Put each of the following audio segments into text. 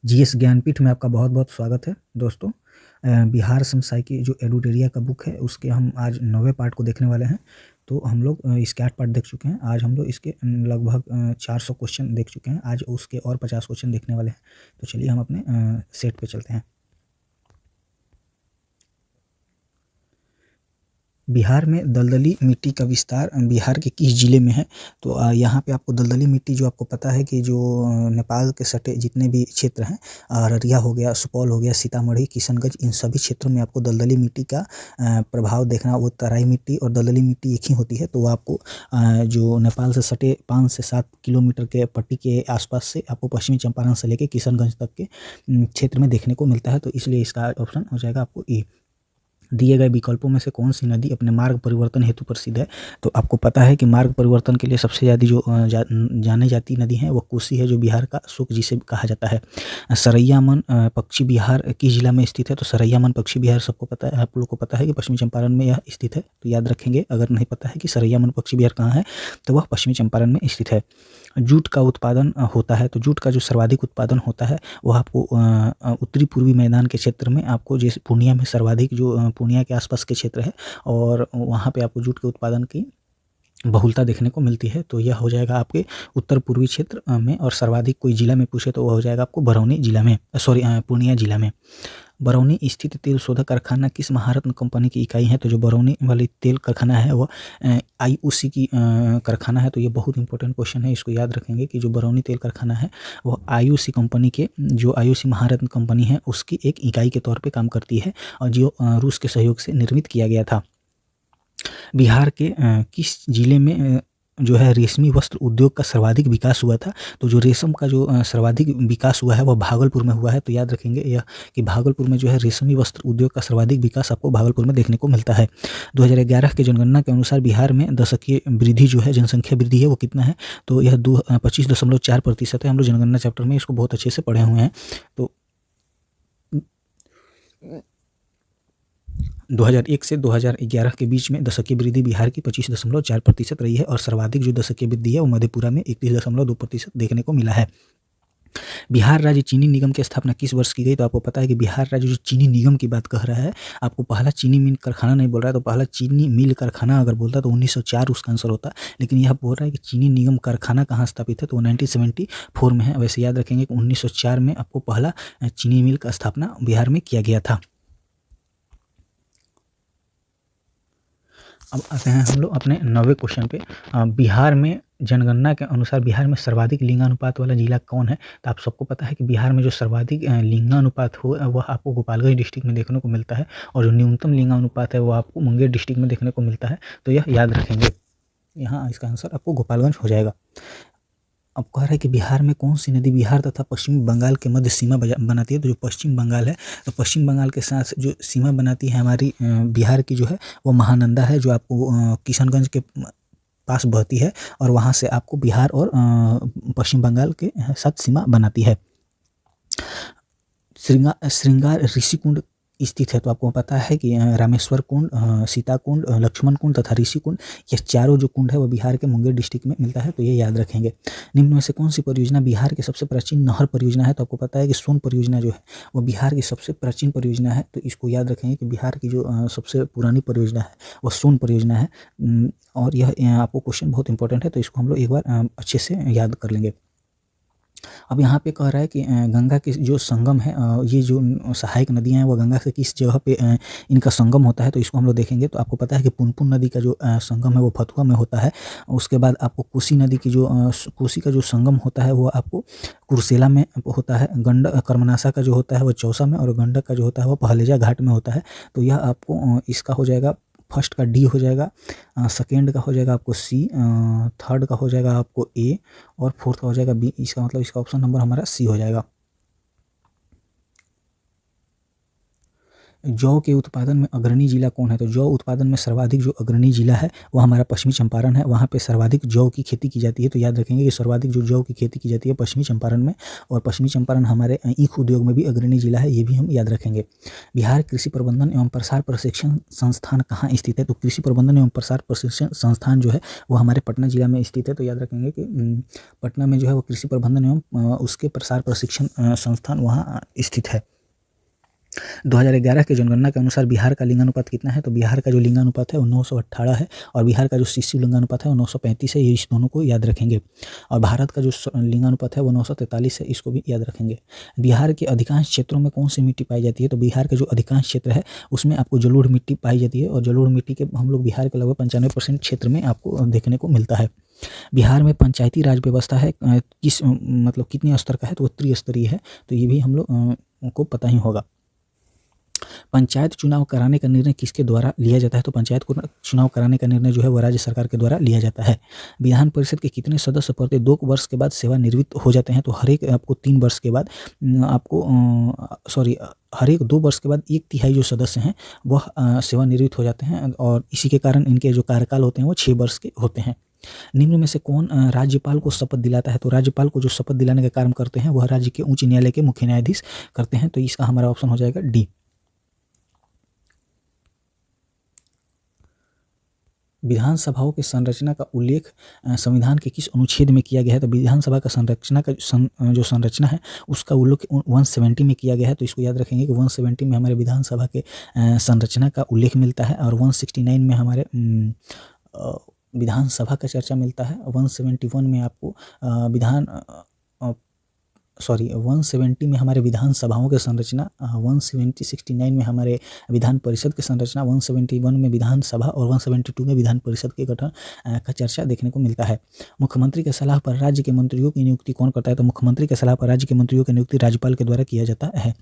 GS Jnanpith में आपका बहुत बहुत स्वागत है दोस्तों। बिहार समसाई की जो एडुटेरिया का बुक है उसके हम आज 9वें पार्ट को देखने वाले हैं। तो हम लोग इसके 8 पार्ट देख चुके हैं। आज हम लोग इसके लगभग 400 क्वेश्चन देख चुके हैं। आज उसके और 50 क्वेश्चन देखने वाले हैं। तो चलिए हम अपने सेट पे चलते हैं। बिहार में दलदली मिट्टी का विस्तार बिहार के किस जिले में है? तो यहाँ पे आपको दलदली मिट्टी जो आपको पता है कि जो नेपाल के सटे जितने भी क्षेत्र हैं, अररिया हो गया, सुपौल हो गया, सीतामढ़ी, किशनगंज, इन सभी क्षेत्रों में आपको दलदली मिट्टी का प्रभाव देखना। वो तराई मिट्टी और दलदली मिट्टी एक ही होती है। तो वो आपको जो नेपाल से सटे 5 से 7 किलोमीटर के पट्टी के आसपास से आपको पश्चिमी चंपारण से लेकर किशनगंज तक के क्षेत्र में देखने को मिलता है। तो इसलिए इसका ऑप्शन हो जाएगा आपको ए। दिए गए विकल्पों में से कौन सी नदी अपने मार्ग परिवर्तन हेतु प्रसिद्ध है? तो आपको पता है कि मार्ग परिवर्तन के लिए सबसे ज़्यादा जो जानी जाती नदी है वो कोसी है, जो बिहार का सुख जिसे कहा जाता है। सरैयामन पक्षी बिहार किस जिला में स्थित है? तो सरैयामन पक्षी बिहार सबको पता है, आप लोग को पता है कि पश्चिमी चंपारण में यह स्थित है। तो याद रखेंगे, अगर नहीं पता है कि सरैयामन पक्षी बिहार कहाँ है तो वह पश्चिमी चंपारण में स्थित है। जूट का उत्पादन होता है, तो जूट का जो सर्वाधिक उत्पादन होता है वह आपको उत्तरी पूर्वी मैदान के क्षेत्र में, आपको जैसे पूर्णिया में सर्वाधिक जो पूर्णिया के आसपास के क्षेत्र है और वहाँ पे आपको जूट के उत्पादन की बहुलता देखने को मिलती है। तो यह हो जाएगा आपके उत्तर पूर्वी क्षेत्र में। और सर्वाधिक कोई जिला में पूछे तो वह हो जाएगा आपको बरौनी जिला में, पूर्णिया जिला में। बरौनी स्थित तेल शोधक कारखाना किस महारत्न कंपनी की इकाई है? तो जो बरौनी वाली तेल कारखाना है वो आईओसी की कारखाना है। तो ये बहुत इंपॉर्टेंट क्वेश्चन है, इसको याद रखेंगे कि जो बरौनी तेल कारखाना है वो आईओसी कंपनी के, जो आईओसी महारत्न कंपनी है उसकी एक इकाई के तौर पे काम करती है और जो रूस के सहयोग से निर्मित किया गया था। बिहार के किस जिले में जो है रेशमी वस्त्र उद्योग का सर्वाधिक विकास हुआ था? तो जो रेशम का जो सर्वाधिक विकास हुआ है वह भागलपुर में हुआ है। तो याद रखेंगे यह कि भागलपुर में जो है रेशमी वस्त्र उद्योग का सर्वाधिक विकास आपको भागलपुर में देखने को मिलता है। 2011 के जनगणना के अनुसार बिहार में दशकीय वृद्धि जो है, जनसंख्या वृद्धि है, वो कितना है? तो यह 25.4% है। हम लोग जनगणना चैप्टर में इसको बहुत अच्छे से पढ़े हुए हैं। तो 2001 से 2011 के बीच में दशकीय वृद्धि बिहार की 25.4% रही है और सर्वाधिक जो दशकीय वृद्धि है वो मधेपुरा में 31.2% देखने को मिला है। बिहार राज्य चीनी निगम की स्थापना किस वर्ष की गई? तो आपको पता है कि बिहार राज्य जो चीनी निगम की बात कह रहा है, आपको पहला चीनी मिल कारखाना नहीं बोल रहा है। तो पहला चीनी मिल कारखाना अगर बोलता तो 1904 उसका आंसर होता, लेकिन यह बोल रहा है कि चीनी निगम कारखाना कहाँ स्थापित है, तो 1974 में है। वैसे याद रखेंगे कि 1904 में आपको पहला चीनी मिल का स्थापना बिहार में किया गया था। अब आते हैं हम लोग अपने 9वें क्वेश्चन पे। बिहार में जनगणना के अनुसार बिहार में सर्वाधिक लिंगानुपात वाला जिला कौन है? तो आप सबको पता है कि बिहार में जो सर्वाधिक लिंगानुपात हो वह आपको गोपालगंज डिस्ट्रिक्ट में देखने को मिलता है और जो न्यूनतम लिंगानुपात है वो आपको मुंगेर डिस्ट्रिक्ट में देखने को मिलता है। तो यह याद रखेंगे, यहाँ इसका आंसर आपको गोपालगंज हो जाएगा। अब कह रहा है कि बिहार में कौन सी नदी बिहार तथा पश्चिम बंगाल के मध्य सीमा बनाती है? तो जो पश्चिम बंगाल है, तो पश्चिम बंगाल के साथ जो सीमा बनाती है हमारी बिहार की जो है वो महानंदा है, जो आपको किशनगंज के पास बहती है और वहाँ से आपको बिहार और पश्चिम बंगाल के साथ सीमा बनाती है। श्रृंगार ऋषि कुंड स्थित है। तो आपको पता है कि रामेश्वर कुंड, सीता कुंड, लक्ष्मण कुंड तथा ऋषि कुंड, ये चारों जो कुंड है वो बिहार के मुंगेर डिस्ट्रिक्ट में मिलता है। तो ये याद रखेंगे। निम्न में से कौन सी परियोजना बिहार की सबसे प्राचीन नहर परियोजना है? तो आपको पता है कि सोन परियोजना जो है वो बिहार की सबसे प्राचीन परियोजना है। तो इसको याद रखेंगे कि बिहार की जो सबसे पुरानी परियोजना है वो सोन परियोजना है। और यह आपको क्वेश्चन बहुत इंपॉर्टेंट है, तो इसको हम लोग एक बार अच्छे से याद कर लेंगे। अब यहाँ पे कह रहा है कि गंगा के जो संगम है, ये जो सहायक नदियाँ हैं वो गंगा से किस जगह पे इनका संगम होता है? तो इसको हम लोग देखेंगे। तो आपको पता है कि पुनपुन नदी का जो संगम है वो फतुहा में होता है। उसके बाद आपको कोसी नदी की जो कोसी का जो संगम होता है वो आपको कुर्सेला में होता है। कर्मनाशा का जो होता है वो चौसा में और गंडक का जो होता है वो पहलेजा घाट में होता है। तो यह आपको इसका हो जाएगा, फर्स्ट का डी हो जाएगा, सेकेंड का हो जाएगा आपको सी, थर्ड का हो जाएगा आपको ए और फोर्थ का हो जाएगा बी। इसका मतलब इसका ऑप्शन नंबर हमारा सी हो जाएगा। जौ के उत्पादन में अग्रणी जिला कौन है? तो जौ उत्पादन में सर्वाधिक जो अग्रणी जिला है वो हमारा पश्चिमी चंपारण है। वहाँ पे सर्वाधिक जौ की खेती की जाती है। तो याद रखेंगे कि सर्वाधिक जो जौ की खेती की जाती है पश्चिमी चंपारण में, और पश्चिमी चंपारण हमारे ईख उद्योग में भी अग्रणी जिला है, ये भी हम याद रखेंगे। बिहार कृषि प्रबंधन एवं प्रसार प्रशिक्षण संस्थान कहाँ स्थित है? तो कृषि प्रबंधन एवं प्रसार प्रशिक्षण संस्थान जो है वो हमारे पटना जिला में स्थित है। तो याद रखेंगे कि पटना में जो है वो कृषि प्रबंधन एवं उसके प्रसार प्रशिक्षण संस्थान वहाँ स्थित है। 2011 की जनगणना के अनुसार बिहार का लिंगानुपात कितना है? तो बिहार का जो लिंगानुपात है वो 918 है, और बिहार का जो शिशु लिंगानुपात है वो 935 है। ये इस दोनों को याद रखेंगे। और भारत का जो लिंगानुपात है वो 943 है, इसको भी याद रखेंगे। बिहार के अधिकांश क्षेत्रों में कौन सी मिट्टी पाई जाती है? तो बिहार के जो अधिकांश क्षेत्र है उसमें आपको जलोढ़ मिट्टी पाई जाती है, और जलोढ़ मिट्टी के हम लोग बिहार के लगभग 95% क्षेत्र में आपको देखने को मिलता है। बिहार में पंचायती राज व्यवस्था है किस मतलब कितने स्तर का है? तो वो त्रिस्तरीय है। तो ये भी हम लोग को पता ही होगा। पंचायत चुनाव कराने का निर्णय किसके द्वारा लिया जाता है? तो पंचायत को चुनाव कराने का निर्णय जो है वो राज्य सरकार के द्वारा लिया जाता है। विधान परिषद के कितने सदस्य प्रति 2 वर्ष के बाद सेवानिवृत्त हो जाते हैं? तो हर एक आपको 3 वर्ष के बाद हर एक 2 वर्ष के बाद 1/3 जो सदस्य हैं वह सेवानिवृत्त हो जाते हैं, और इसी के कारण इनके जो कार्यकाल होते हैं वो 6 वर्ष के होते हैं। निम्न में से कौन राज्यपाल को शपथ दिलाता है? तो राज्यपाल को जो शपथ दिलाने का कार्य करते हैं वह राज्य के उच्च न्यायालय के मुख्य न्यायाधीश करते हैं। तो इसका हमारा ऑप्शन हो जाएगा डी। विधानसभाओं की संरचना का उल्लेख संविधान के किस अनुच्छेद में किया गया है? तो विधानसभा का संरचना का जो संरचना है उसका उल्लेख 170 में किया गया है। तो इसको याद रखेंगे कि 170 में हमारे विधानसभा के संरचना का उल्लेख मिलता है, और 169 में हमारे विधानसभा का चर्चा मिलता है। 171 में आपको 170 में हमारे विधानसभाओं की संरचना, 169 में हमारे विधान परिषद की संरचना, 171 में विधानसभा और 172 में विधान परिषद के गठन का चर्चा देखने को मिलता है। मुख्यमंत्री के सलाह पर राज्य के मंत्रियों की नियुक्ति कौन करता है? तो मुख्यमंत्री के सलाह पर राज्य के मंत्रियों की नियुक्ति राज्यपाल के द्वारा किया जाता है।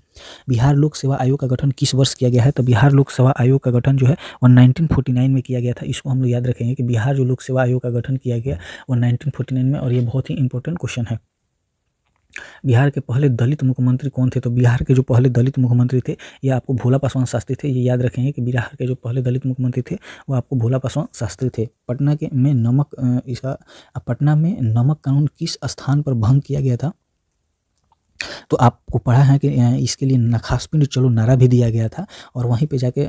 बिहार लोक सेवा आयोग का गठन किस वर्ष किया गया है? तो बिहार लोक सेवा आयोग का गठन जो है वो 1949 में किया गया था। इसको हम लोग याद रखेंगे कि बिहार जो लोक सेवा आयोग का गठन किया गया वो 1949 में, और ये बहुत ही इंपॉर्टेंट क्वेश्चन है। बिहार के पहले दलित मुख्यमंत्री कौन थे? तो बिहार के जो पहले दलित मुख्यमंत्री थे ये आपको भोला पासवान शास्त्री थे। ये याद रखेंगे कि बिहार के जो पहले दलित मुख्यमंत्री थे वो आपको भोला पासवान शास्त्री थे। पटना में नमक कानून किस स्थान पर भंग किया गया था? तो आपको पढ़ा है कि इसके लिए नखासपिंड चलो नारा भी दिया गया था, और वहीं पे जाके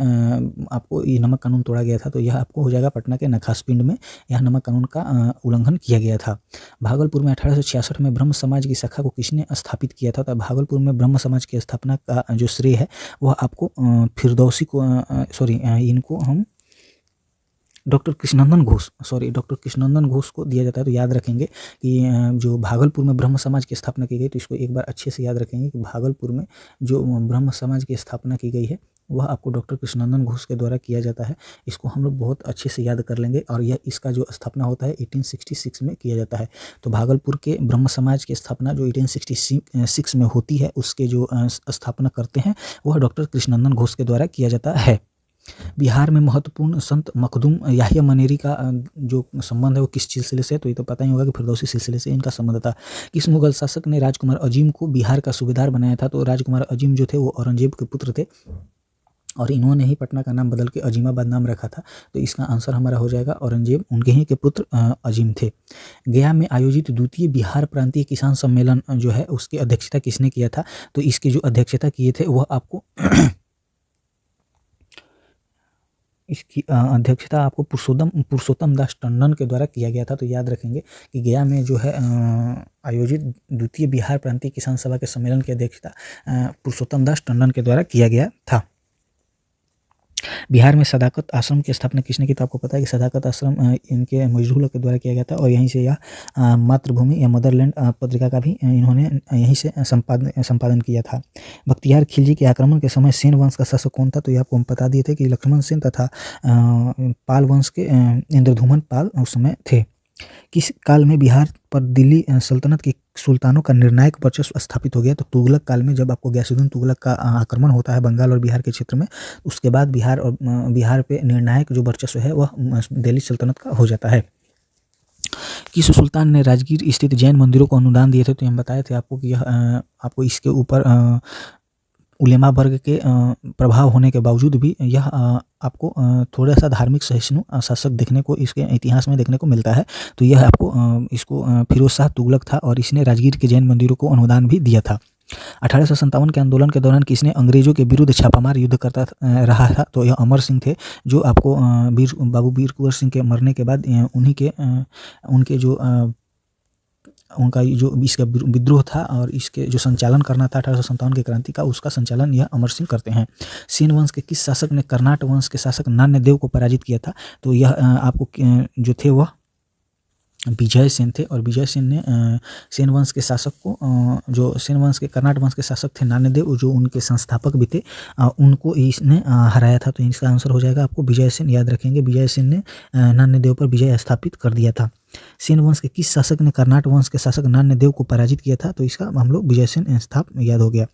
आपको ये नमक कानून तोड़ा गया था। तो यह आपको हो जाएगा पटना के नखासपिंड में यह नमक कानून का उल्लंघन किया गया था। भागलपुर में 1866 में ब्रह्म समाज की शाखा को किसने स्थापित किया था? तो भागलपुर में ब्रह्म समाज की स्थापना का जो श्रेय है वह आपको फिरदौसी को इनको हम डॉक्टर कृष्णनंदन घोष को दिया जाता है। तो याद रखेंगे कि जो भागलपुर में ब्रह्म समाज की स्थापना की गई, तो इसको एक बार अच्छे से याद रखेंगे कि भागलपुर में जो ब्रह्म समाज की स्थापना की गई है वह आपको डॉक्टर कृष्णनंदन घोष के द्वारा किया जाता है। इसको हम लोग बहुत अच्छे से याद कर लेंगे, और यह इसका जो स्थापना होता है 1866 में किया जाता है। तो भागलपुर के ब्रह्म समाज की स्थापना जो 1866 में होती है उसके जो स्थापना करते हैं वह डॉक्टर कृष्णनंदन घोष के द्वारा किया जाता है। बिहार में महत्वपूर्ण संत मखदूम याहिया मनेरी का जो संबंध है वो किस सिलसिले से? तो ये तो पता ही होगा कि फिरदौसी सिलसिले से इनका संबंध था। किस मुगल शासक ने राजकुमार अजीम को बिहार का सूबेदार बनाया था? तो राजकुमार अजीम जो थे वो औरंगजेब के पुत्र थे, और इन्होंने ही पटना का नाम बदल के अजीमाबाद नाम रखा था। तो इसका आंसर हमारा हो जाएगा औरंगजेब, उनके ही के पुत्र अजीम थे। गया में आयोजित द्वितीय बिहार प्रांतीय किसान सम्मेलन जो है उसकी अध्यक्षता किसने किया था? तो इसकी जो अध्यक्षता किए थे वह आपको इसकी अध्यक्षता आपको पुरुषोत्तम दास टंडन के द्वारा किया गया था। तो याद रखेंगे कि गया में जो है आयोजित द्वितीय बिहार प्रांतीय किसान सभा के सम्मेलन की अध्यक्षता पुरुषोत्तम दास टंडन के द्वारा किया गया था। बिहार में सदाकत आश्रम की स्थापना किसने की? तो आपको पता है कि सदाकत आश्रम इनके मजदूरों के द्वारा किया गया था, और यहीं से यह मातृभूमि या मदरलैंड पत्रिका का भी इन्होंने यहीं से संपादन किया था। बख्तियार खिलजी के आक्रमण के समय सेन वंश का शासक कौन था? तो यह आपको हम बता दिए थे कि लक्ष्मण सेन तथा पाल वंश के इंद्रधुमन पाल उस समय थे। किस काल में बिहार पर दिल्ली सल्तनत के सुल्तानों का निर्णायक वर्चस्व स्थापित हो गया? तो तुगलक काल में, जब आपको गयासुद्दीन तुगलक का आक्रमण होता है बंगाल और बिहार के क्षेत्र में, उसके बाद बिहार पे निर्णायक जो वर्चस्व है वह दिल्ली सल्तनत का हो जाता है। किस सुल्तान ने राजगीर स्थित जैन मंदिरों को अनुदान दिए थे? तो हम बताए थे आपको कि यह आपको इसके ऊपर उलेमा वर्ग के प्रभाव होने के बावजूद भी यह आपको थोड़ा-सा धार्मिक सहिष्णु शासक देखने को इसके इतिहास में देखने को मिलता है। तो यह आपको इसको फिरोज़ शाह तुगलक था और इसने राजगीर के जैन मंदिरों को अनुदान भी दिया था। 1857 के आंदोलन के दौरान किसने अंग्रेज़ों के विरुद्ध छापामार युद्ध करता रहा था? तो यह अमर सिंह थे, जो आपको बाबू वीर कुँवर सिंह के मरने के बाद उन्हीं के उनके जो उनका जो इसका विद्रोह था और इसके जो संचालन करना था 1857 की क्रांति का, उसका संचालन यह अमर सिंह करते हैं। सेन वंश के किस शासक ने कर्नाट वंश के शासक नान्यदेव को पराजित किया था? तो यह आपको जो थे वह विजय सेन थे और विजय सेन ने सेन वंश के शासक को जो सेन वंश के कर्नाट वंश के शासक थे नान्यदेव, जो उनके संस्थापक भी थे, उनको इसने हराया था। तो इसका आंसर हो जाएगा आपको विजय सेन। याद रखेंगे, विजय सेन ने नान्यदेव पर विजय स्थापित कर दिया था। सेन वंश के किस शासक ने कर्नाट वंश के शासक नान्यदेव को पराजित किया था? तो इसका हम लोग विजय सेन याद हो गया।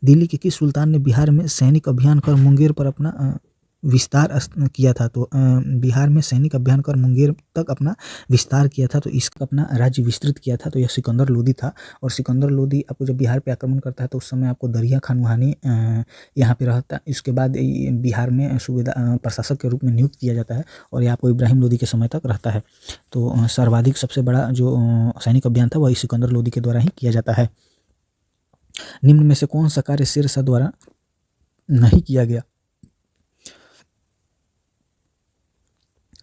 दिल्ली के किस सुल्तान ने बिहार में सैनिक अभियान कर मुंगेर पर अपना विस्तार किया था? तो बिहार में सैनिक अभियान कर मुंगेर तक अपना विस्तार किया था, तो इसका अपना राज्य विस्तृत किया था। तो यह सिकंदर लोदी था। और सिकंदर लोदी आपको जब बिहार पे आक्रमण करता है तो उस समय आपको दरिया खान वहानी यहाँ पे रहता है। इसके बाद बिहार में सूबेदार प्रशासक के रूप में नियुक्त किया जाता है और यह आपको इब्राहिम लोदी के समय तक रहता है। तो सर्वाधिक सबसे बड़ा जो सैनिक अभियान था वही सिकंदर लोदी के द्वारा ही किया जाता है। निम्न में से कौन सा कार्य शेरशाह द्वारा नहीं किया गया?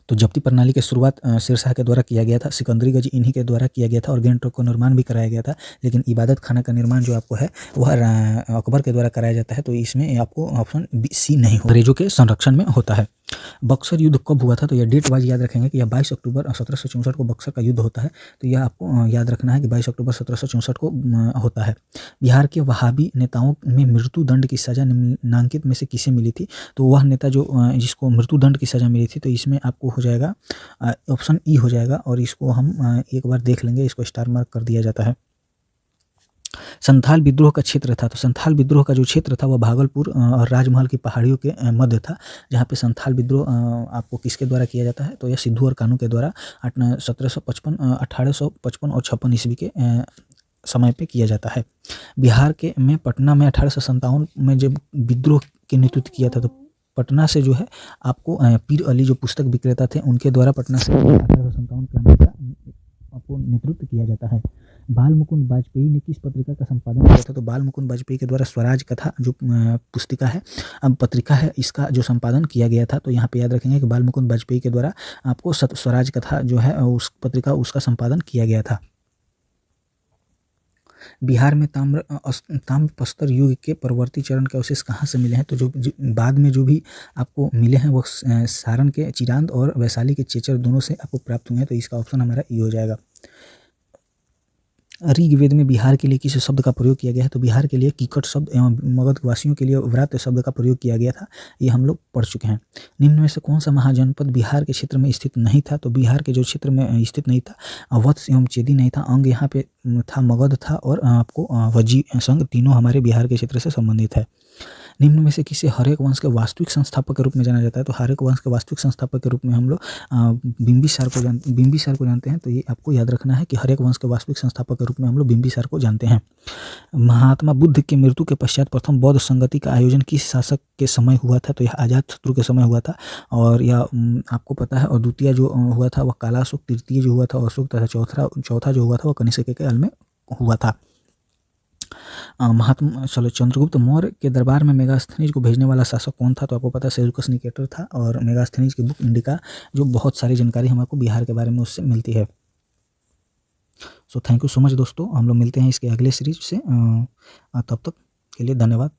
तो जब्ती प्रणाली की शुरुआत शेरशाह के द्वारा किया गया था। सिकंदरी गज इन्हीं के द्वारा किया गया था और गैंगटॉक का निर्माण भी कराया गया था। लेकिन इबादत खाना का निर्माण जो आपको है वह अकबर के द्वारा कराया जाता है। तो इसमें आपको ऑप्शन सी नहीं हो, अंग्रेजों के संरक्षण में होता है। बक्सर युद्ध कब हुआ था? तो यह डेट वाइज याद रखेंगे कि यह 22 अक्टूबर 1764 को बक्सर का युद्ध होता है। तो यह आपको याद रखना है कि 22 अक्टूबर 1764 को होता है। बिहार के वहाबी नेताओं में मृत्यु दंड की सज़ा निम्नांकित में से किसे मिली थी? तो वह नेता जो जिसको मृत्यु दंड की सज़ा मिली थी, तो इसमें आपको हो जाएगा ऑप्शन ई हो जाएगा। और इसको हम एक बार देख लेंगे, इसको स्टार मार्क कर दिया जाता है। संथाल विद्रोह का क्षेत्र था। तो संथाल विद्रोह का जो क्षेत्र था वह भागलपुर और राजमहल की पहाड़ियों के मध्य था, जहाँ पे संथाल विद्रोह आपको किसके द्वारा किया जाता है? तो यह सिद्धू और कानू के द्वारा 1855 और 56 ईस्वी के समय पे किया जाता है। बिहार के में पटना में 1857 में जब विद्रोह के नेतृत्व किया था, तो पटना से जो है आपको पीर अली जो पुस्तक विक्रेता थे उनके द्वारा पटना से 1857 क्रांति का आपको नेतृत्व किया जाता है। बाल मुकुंद वाजपेयी ने किस पत्रिका का संपादन किया था? तो बाल मुकुंद वाजपेयी के द्वारा स्वराज कथा जो पुस्तिका है पत्रिका है, इसका जो संपादन किया गया था। तो यहाँ पे याद रखेंगे कि बाल मुकुंद वाजपेयी के द्वारा आपको स्वराज कथा जो है उस पत्रिका उसका संपादन किया गया था। बिहार में ताम्रप्रस्तर युग के परवर्ती चरण के अवशेष कहाँ से मिले हैं? तो जो बाद में जो भी आपको मिले हैं वो सारण के चिरांद और वैशाली के चेचर दोनों से आपको प्राप्त हुए हैं। तो इसका ऑप्शन हमारा ई हो जाएगा। ऋग्वेद में बिहार के लिए किस शब्द का प्रयोग किया गया है? तो बिहार के लिए कीकट शब्द एवं मगध वासियों के लिए व्रात शब्द का प्रयोग किया गया था। ये हम लोग पढ़ चुके हैं। निम्न में से कौन सा महाजनपद बिहार के क्षेत्र में स्थित नहीं था? तो बिहार के जो क्षेत्र में स्थित नहीं था वत्स एवं चेदी नहीं था। अंग यहाँ पे था मगध था और आपको वज्जी संघ, तीनों हमारे बिहार के क्षेत्र से संबंधित है। निम्न में से किसे हर्यक वंश के वास्तविक संस्थापक के रूप में जाना जाता है? तो हर्यक वंश के वास्तविक संस्थापक के रूप में हम लोग बिंबिसार को जानते हैं। तो ये आपको याद रखना है कि हर्यक वंश के वास्तविक संस्थापक के रूप में हम लोग बिंबिसार को जानते हैं। महात्मा बुद्ध की मृत्यु के पश्चात प्रथम बौद्ध संगति का आयोजन किस शासक के समय हुआ था? तो यह अजातशत्रु के समय हुआ था और यह आपको पता है। और द्वितीय जो हुआ था वह कालाशोक, तृतीय जो हुआ था अशोक तथा चौथा जो हुआ था वह कनिष्क के काल में हुआ था। चंद्रगुप्त मौर्य के दरबार में मेगास्थनीज को भेजने वाला शासक कौन था? तो आपको पता है सेल्यूकस निकेटर था। और मेगास्थनीज की बुक इंडिका जो बहुत सारी जानकारी हमको बिहार के बारे में उससे मिलती है। So thank you so much दोस्तों, हम लोग मिलते हैं इसके अगले सीरीज से। तब तक के लिए धन्यवाद।